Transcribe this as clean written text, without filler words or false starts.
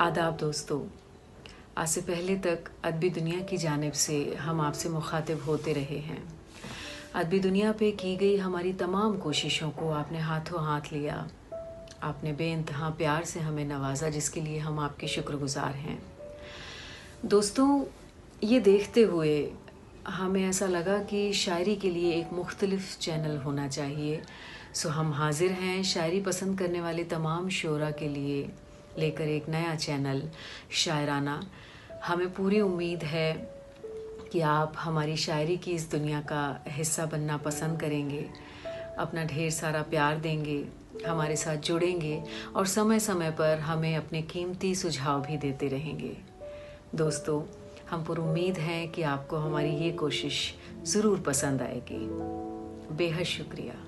आदाब दोस्तों। आज से पहले तक अदबी दुनिया की जानिब से हम आपसे मुखातिब होते रहे हैं। अदबी दुनिया पे की गई हमारी तमाम कोशिशों को आपने हाथों हाथ लिया। आपने बेइंतहा प्यार से हमें नवाजा, जिसके लिए हम आपके शुक्रगुजार हैं। दोस्तों, ये देखते हुए हमें ऐसा लगा कि शायरी के लिए एक मुख्तलिफ चैनल होना चाहिए। सो हम हाजिर हैं शायरी पसंद करने वाले तमाम शोरा के लिए लेकर एक नया चैनल शायराना। हमें पूरी उम्मीद है कि आप हमारी शायरी की इस दुनिया का हिस्सा बनना पसंद करेंगे, अपना ढेर सारा प्यार देंगे, हमारे साथ जुड़ेंगे और समय समय पर हमें अपने कीमती सुझाव भी देते रहेंगे। दोस्तों, हम पर उम्मीद हैं कि आपको हमारी ये कोशिश ज़रूर पसंद आएगी। बेहद शुक्रिया।